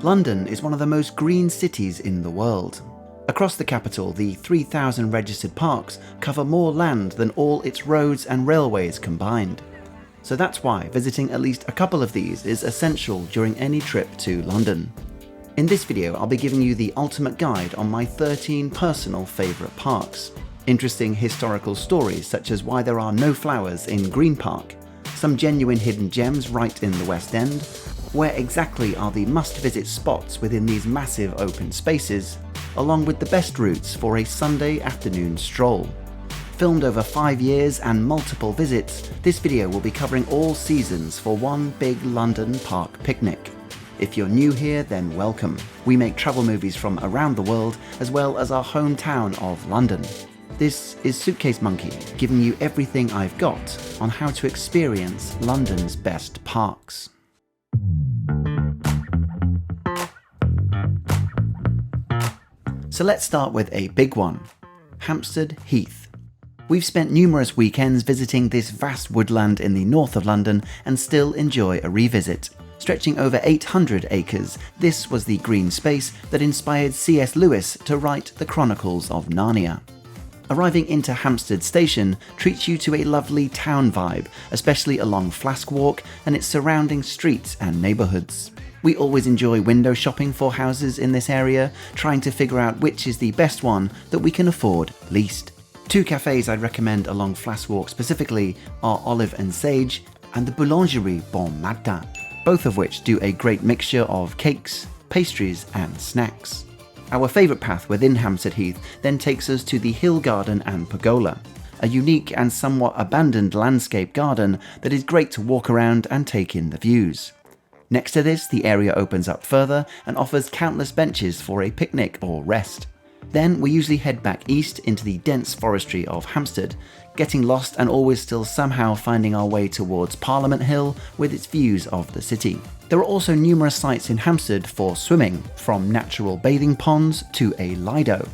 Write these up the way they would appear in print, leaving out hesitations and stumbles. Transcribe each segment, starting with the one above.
London is one of the most green cities in the world. Across the capital, the 3,000 registered parks cover more land than all its roads and railways combined. So that's why visiting at least a couple of these is essential during any trip to London. In this video, I'll be giving you the ultimate guide on my 13 personal favourite parks. Interesting historical stories such as why there are no flowers in Green Park, some genuine hidden gems right in the West End, where exactly are the must-visit spots within these massive open spaces, along with the best routes for a Sunday afternoon stroll. Filmed over 5 years and multiple visits, this video will be covering all seasons for one big London park picnic. If you're new here, then welcome. We make travel movies from around the world, as well as our hometown of London. This is Suitcase Monkey, giving you everything I've got on how to experience London's best parks. So let's start with a big one, Hampstead Heath. We've spent numerous weekends visiting this vast woodland in the north of London and still enjoy a revisit. Stretching over 800 acres, this was the green space that inspired C.S. Lewis to write the Chronicles of Narnia. Arriving into Hampstead Station treats you to a lovely town vibe, especially along Flask Walk and its surrounding streets and neighbourhoods. We always enjoy window shopping for houses in this area, trying to figure out which is the best one that we can afford least. Two cafes I'd recommend along Flask Walk specifically are Olive and Sage and the Boulangerie Bon Matin, both of which do a great mixture of cakes, pastries and snacks. Our favourite path within Hampstead Heath then takes us to the Hill Garden and Pergola, a unique and somewhat abandoned landscape garden that is great to walk around and take in the views. Next to this, the area opens up further and offers countless benches for a picnic or rest. Then we usually head back east into the dense forestry of Hampstead, getting lost and always still somehow finding our way towards Parliament Hill with its views of the city. There are also numerous sites in Hampstead for swimming, from natural bathing ponds to a Lido,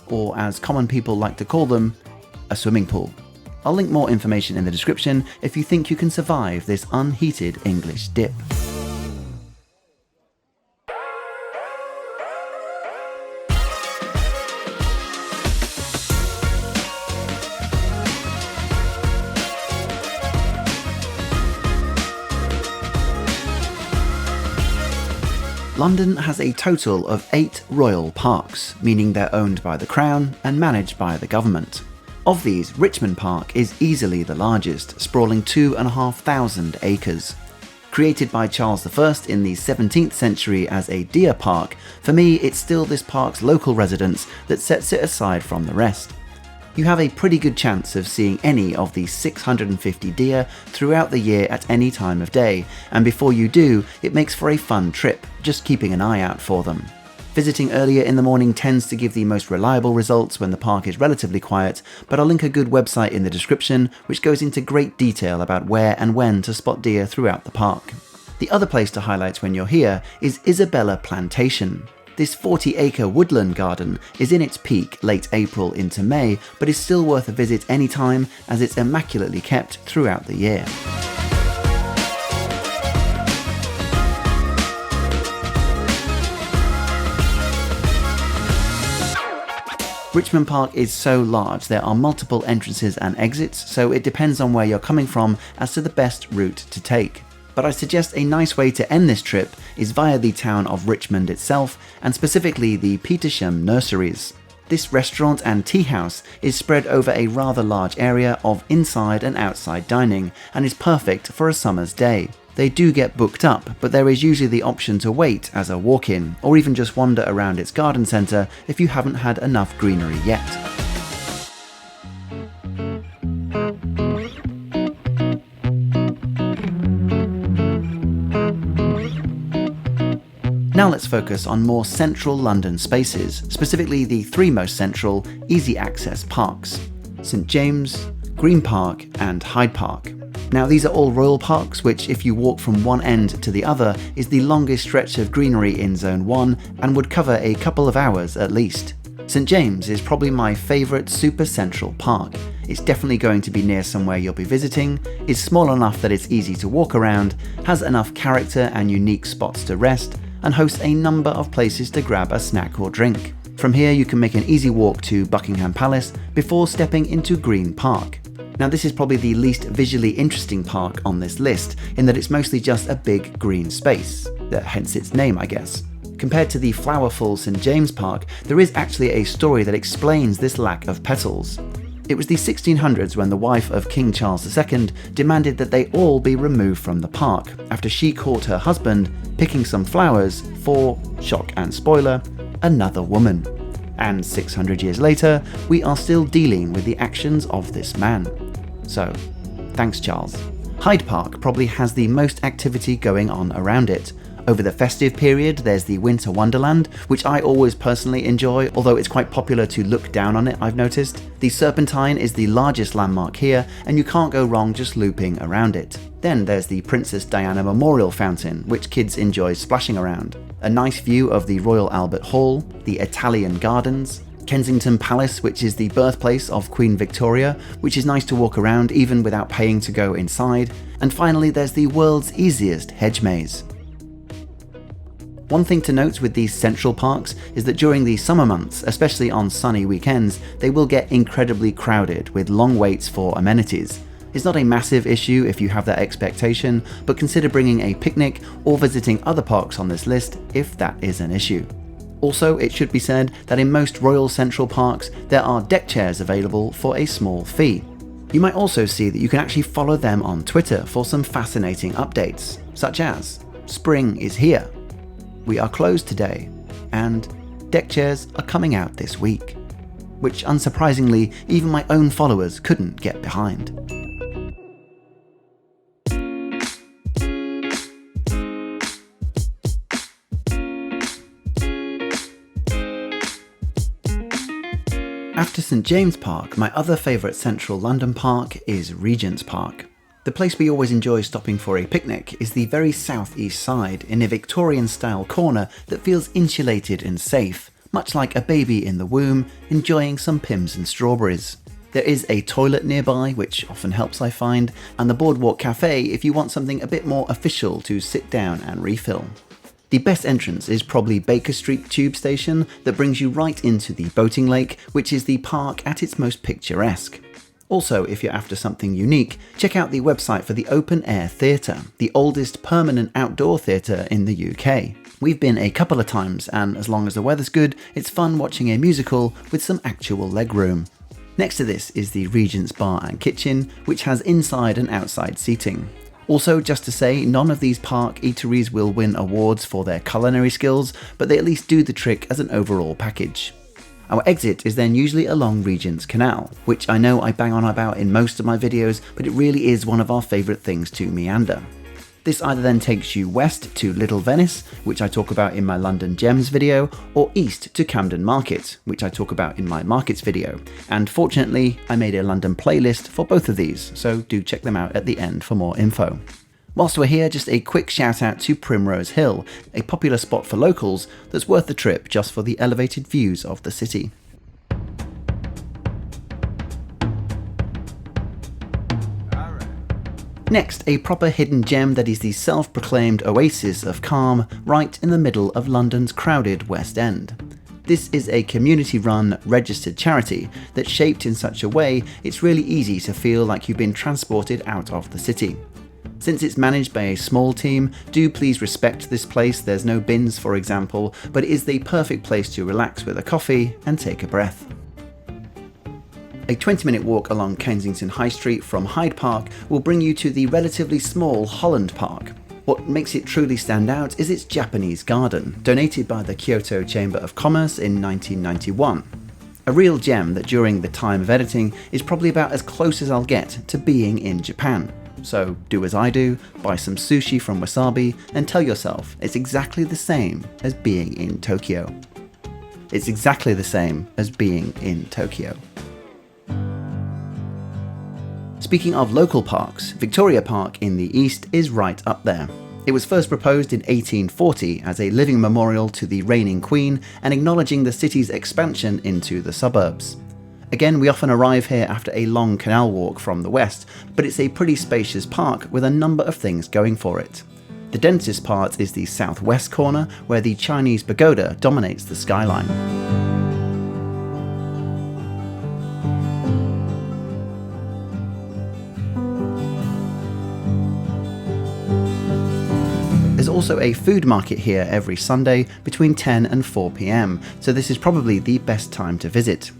or as common people like to call them, a swimming pool. I'll link more information in the description if you think you can survive this unheated English dip. London has a total of 8 royal parks, meaning they're owned by the Crown and managed by the government. Of these, Richmond Park is easily the largest, sprawling 2,500 acres. Created by Charles I in the 17th century as a deer park, for me it's still this park's local residents that sets it aside from the rest. You have a pretty good chance of seeing any of the 650 deer throughout the year at any time of day, and before you do, it makes for a fun trip, just keeping an eye out for them. Visiting earlier in the morning tends to give the most reliable results when the park is relatively quiet, but I'll link a good website in the description which goes into great detail about where and when to spot deer throughout the park. The other place to highlight when you're here is Isabella Plantation. This 40-acre woodland garden is in its peak late April into May, but is still worth a visit anytime as it's immaculately kept throughout the year. Richmond Park is so large there are multiple entrances and exits, so it depends on where you're coming from as to the best route to take. But I suggest a nice way to end this trip is via the town of Richmond itself, and specifically the Petersham Nurseries. This restaurant and tea house is spread over a rather large area of inside and outside dining, and is perfect for a summer's day. They do get booked up, but there is usually the option to wait as a walk-in, or even just wander around its garden centre if you haven't had enough greenery yet. Now let's focus on more central London spaces, specifically the 3 most central, easy access parks: St James, Green Park and Hyde Park. Now these are all royal parks, which if you walk from one end to the other is the longest stretch of greenery in Zone 1 and would cover a couple of hours at least. St James is probably my favourite super central park. It's definitely going to be near somewhere you'll be visiting, is small enough that it's easy to walk around, has enough character and unique spots to rest, and hosts a number of places to grab a snack or drink. From here you can make an easy walk to Buckingham Palace before stepping into Green Park. Now this is probably the least visually interesting park on this list, in that it's mostly just a big green space, hence its name I guess. Compared to the flowerful St James Park, there is actually a story that explains this lack of petals. It was the 1600s when the wife of King Charles II demanded that they all be removed from the park after she caught her husband picking some flowers for, shock and spoiler, another woman. And 600 years later, we are still dealing with the actions of this man. So, thanks Charles. Hyde Park probably has the most activity going on around it. Over the festive period, there's the Winter Wonderland, which I always personally enjoy, although it's quite popular to look down on it, I've noticed. The Serpentine is the largest landmark here, and you can't go wrong just looping around it. Then there's the Princess Diana Memorial Fountain, which kids enjoy splashing around. A nice view of the Royal Albert Hall, the Italian Gardens, Kensington Palace, which is the birthplace of Queen Victoria, which is nice to walk around even without paying to go inside. And finally there's the world's easiest hedge maze. One thing to note with these central parks is that during the summer months, especially on sunny weekends, they will get incredibly crowded with long waits for amenities. It's not a massive issue if you have that expectation, but consider bringing a picnic or visiting other parks on this list if that is an issue. Also, it should be said that in most Royal Central parks, there are deck chairs available for a small fee. You might also see that you can actually follow them on Twitter for some fascinating updates, such as, spring is here, we are closed today, and deck chairs are coming out this week, which unsurprisingly, even my own followers couldn't get behind. After St James Park, my other favourite central London park is Regents Park. The place we always enjoy stopping for a picnic is the very southeast side, in a Victorian-style corner that feels insulated and safe, much like a baby in the womb enjoying some Pimm's and strawberries. There is a toilet nearby, which often helps I find, and the Boardwalk Cafe if you want something a bit more official to sit down and refill. The best entrance is probably Baker Street Tube Station that brings you right into the boating lake, which is the park at its most picturesque. Also, if you're after something unique, check out the website for the Open Air Theatre, the oldest permanent outdoor theatre in the UK. We've been a couple of times, and as long as the weather's good, it's fun watching a musical with some actual legroom. Next to this is the Regents Bar and Kitchen, which has inside and outside seating. Also, just to say, none of these park eateries will win awards for their culinary skills, but they at least do the trick as an overall package. Our exit is then usually along Regent's Canal, which I know I bang on about in most of my videos, but it really is one of our favourite things to meander. This either then takes you west to Little Venice, which I talk about in my London Gems video, or east to Camden Market, which I talk about in my Markets video. And fortunately, I made a London playlist for both of these, so do check them out at the end for more info. Whilst we're here, just a quick shout out to Primrose Hill, a popular spot for locals that's worth the trip just for the elevated views of the city. Next, a proper hidden gem that is the self-proclaimed oasis of calm right in the middle of London's crowded West End. This is a community-run, registered charity that's shaped in such a way it's really easy to feel like you've been transported out of the city. Since it's managed by a small team, do please respect this place. There's no bins, for example, but it is the perfect place to relax with a coffee and take a breath. A 20-minute walk along Kensington High Street from Hyde Park will bring you to the relatively small Holland Park. What makes it truly stand out is its Japanese garden, donated by the Kyoto Chamber of Commerce in 1991. A real gem that during the time of editing is probably about as close as I'll get to being in Japan. So do as I do, buy some sushi from Wasabi and tell yourself it's exactly the same as being in Tokyo. It's exactly the same as being in Tokyo. Speaking of local parks, Victoria Park in the east is right up there. It was first proposed in 1840 as a living memorial to the reigning queen and acknowledging the city's expansion into the suburbs. Again, we often arrive here after a long canal walk from the west, but it's a pretty spacious park with a number of things going for it. The densest part is the southwest corner, where the Chinese pagoda dominates the skyline. There's also a food market here every Sunday between 10 and 4 p.m, so this is probably the best time to visit.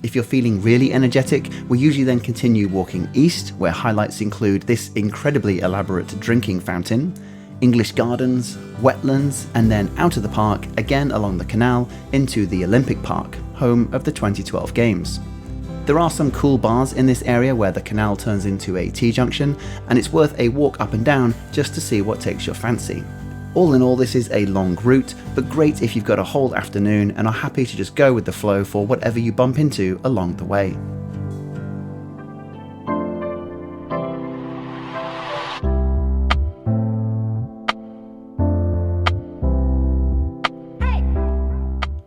If you're feeling really energetic, we usually then continue walking east, where highlights include this incredibly elaborate drinking fountain, English gardens, wetlands, and then out of the park, again along the canal, into the Olympic Park, home of the 2012 Games. There are some cool bars in this area where the canal turns into a T-junction, and it's worth a walk up and down just to see what takes your fancy. All in all, this is a long route, but great if you've got a whole afternoon and are happy to just go with the flow for whatever you bump into along the way.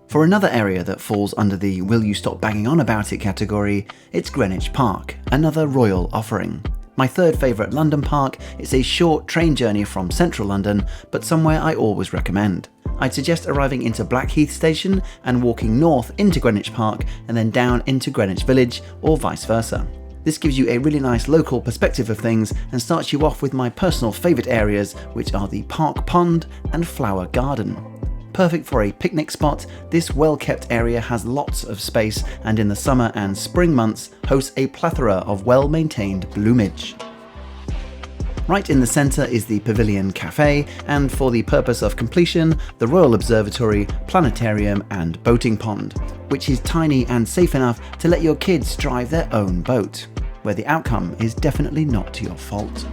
For another area that falls under the will you stop banging on about it category, it's Greenwich Park, another royal offering. My third favourite London park, it's a short train journey from central London, but somewhere I always recommend. I'd suggest arriving into Blackheath station and walking north into Greenwich Park and then down into Greenwich Village, or vice versa. This gives you a really nice local perspective of things and starts you off with my personal favourite areas, which are the Park Pond and Flower Garden. Perfect for a picnic spot, this well-kept area has lots of space and in the summer and spring months hosts a plethora of well-maintained bloomage. Right in the centre is the Pavilion Cafe, and for the purpose of completion, the Royal Observatory, Planetarium and Boating Pond, which is tiny and safe enough to let your kids drive their own boat, where the outcome is definitely not your fault.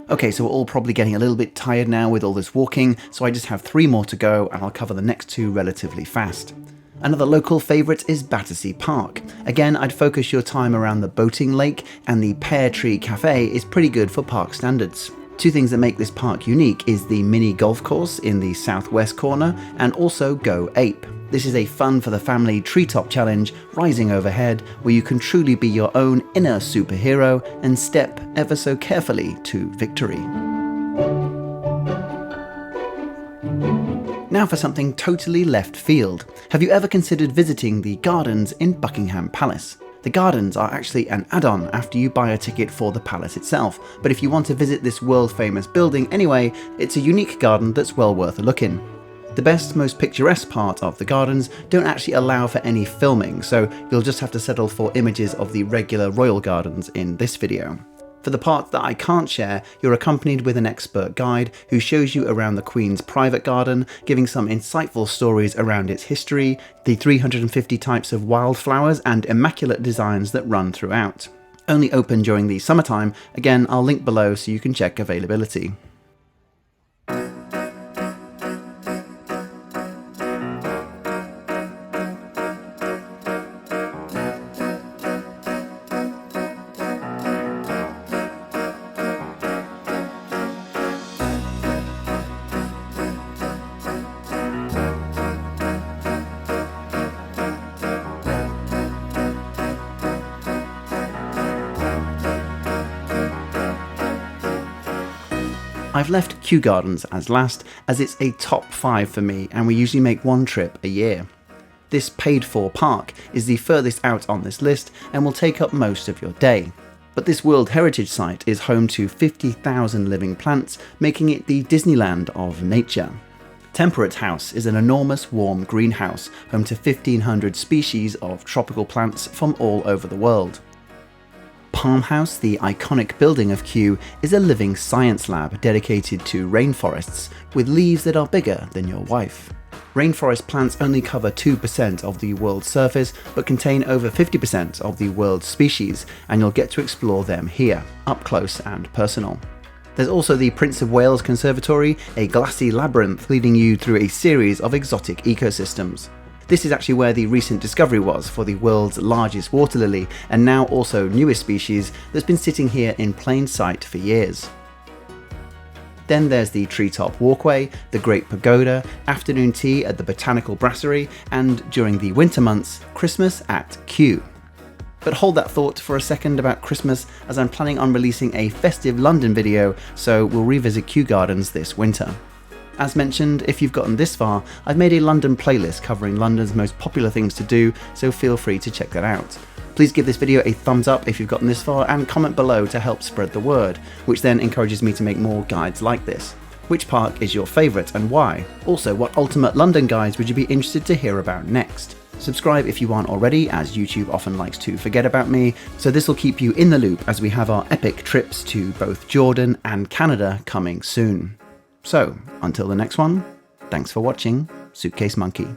Okay, so we're all probably getting a little bit tired now with all this walking, so I just have 3 more to go and I'll cover the next 2 relatively fast. Another local favourite is Battersea Park. Again, I'd focus your time around the boating lake, and the Pear Tree Cafe is pretty good for park standards. 2 things that make this park unique is the mini golf course in the southwest corner, and also Go Ape. This is a fun for the family treetop challenge rising overhead, where you can truly be your own inner superhero and step ever so carefully to victory. Now for something totally left field. Have you ever considered visiting the gardens in Buckingham Palace? The gardens are actually an add-on after you buy a ticket for the palace itself, but if you want to visit this world-famous building anyway, it's a unique garden that's well worth a look in. The best, most picturesque part of the gardens don't actually allow for any filming, so you'll just have to settle for images of the regular royal gardens in this video. For the part that I can't share, you're accompanied with an expert guide who shows you around the Queen's private garden, giving some insightful stories around its history, the 350 types of wildflowers and immaculate designs that run throughout. Only open during the summertime, again I'll link below so you can check availability. I've left Kew Gardens as last, as it's a top 5 for me and we usually make 1 trip a year. This paid-for park is the furthest out on this list and will take up most of your day. But this World Heritage Site is home to 50,000 living plants, making it the Disneyland of nature. Temperate House is an enormous warm greenhouse, home to 1,500 species of tropical plants from all over the world. Palm House, the iconic building of Kew, is a living science lab dedicated to rainforests, with leaves that are bigger than your wife. Rainforest plants only cover 2% of the world's surface, but contain over 50% of the world's species, and you'll get to explore them here, up close and personal. There's also the Prince of Wales Conservatory, a glassy labyrinth leading you through a series of exotic ecosystems. This is actually where the recent discovery was for the world's largest water lily, and now also newest species, that's been sitting here in plain sight for years. Then there's the Treetop Walkway, the Great Pagoda, afternoon tea at the Botanical Brasserie, and during the winter months, Christmas at Kew. But hold that thought for a second about Christmas, as I'm planning on releasing a festive London video, so we'll revisit Kew Gardens this winter. As mentioned, if you've gotten this far, I've made a London playlist covering London's most popular things to do, so feel free to check that out. Please give this video a thumbs up if you've gotten this far, and comment below to help spread the word, which then encourages me to make more guides like this. Which park is your favourite and why? Also, what ultimate London guides would you be interested to hear about next? Subscribe if you aren't already, as YouTube often likes to forget about me, so this will keep you in the loop as we have our epic trips to both Jordan and Canada coming soon. So, until the next one, thanks for watching, Suitcase Monkey.